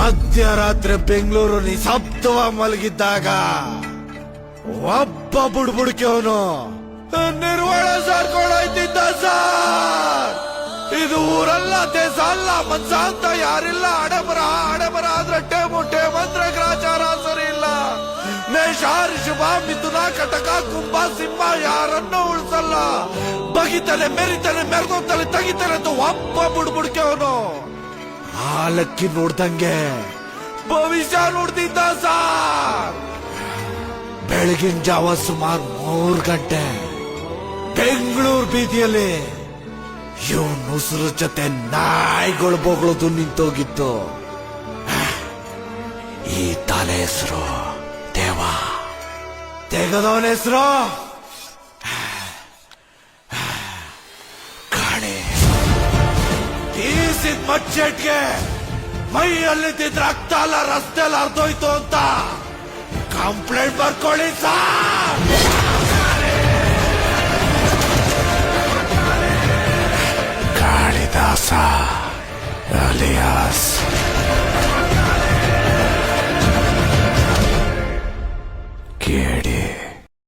ಮಧ್ಯರಾತ್ರಿ ಬೆಂಗಳೂರು ನಿಶಬ್ದವಾಗಿ ಮಲಗಿದ್ದಾಗ ಒಬ್ಬ ಬುಡ್ಬುಡ್ಕೆವನು ನಿರ್ವಾಣ ಸಾರ್ಕೊಂಡೋಯ್ತಿದ್ದ ಸರ್. ಇದು ಊರಲ್ಲ, ದೇಶ ಅಲ್ಲ, ಮನ್ಸ ಅಂತ ಯಾರಿಲ್ಲ. ಹಣೆಬರ ಆದ್ರೆ ಟೇಮುಟೆ ಮಂತ್ರ ಗ್ರಾಚಾರ ಸರಿ ಇಲ್ಲ. ಮೇಷ ಋಷಭ ಮಿಥುನ ಕಟಕ ಕುಂಭ ಸಿಂಹ ಯಾರನ್ನೂ ಉಳಿಸಲ್ಲ. ಬಗಿತಾನೆ ಮೆರಿತಾನೆ ಮೆರೆದೋಗ್ತಾನೆ ತೆಗಿತಾನೆ ಅಂತ ಒಬ್ಬ ಬುಡ್ಬುಡ್ಕೆವನು ಹಾಲಕ್ಕಿ ನೋಡ್ದಂಗೆ ಭವಿಷ್ಯ ನೋಡ್ತಿದ್ದ ಸಾರ್. ಬೆಳಗಿನ ಜಾವ ಸುಮಾರು 3 ಗಂಟೆ ಬೆಂಗಳೂರು ಬೀದಿಯಲ್ಲಿ ಇವನ್ ಉಸಿರು ಜೊತೆ ನಾಯಿಗಳು ಬೊಗಳದು ನಿಂತೋಗಿತ್ತು. ಈ ತಲೆ ಹೆಸರು ದೇವ, ತೆಗದವನ ಹೆಸರು ಕಾಣೆ. ಈಸಿದ ಮಚ್ಚೆಟ್ಗೆ ಮೈಯಲ್ಲಿದ್ದ ರಕ್ತ ಅಲ್ಲ ರಸ್ತೆಯಲ್ಲಿ ಅರ್ಧೋಯ್ತು ಅಂತ ಕಂಪ್ಲೇಂಟ್ ಬರ್ಕೊಳ್ಳಿ ಸಾರ್. ಕಾಳಿದಾಸ ಅಲಿಯಾಸ್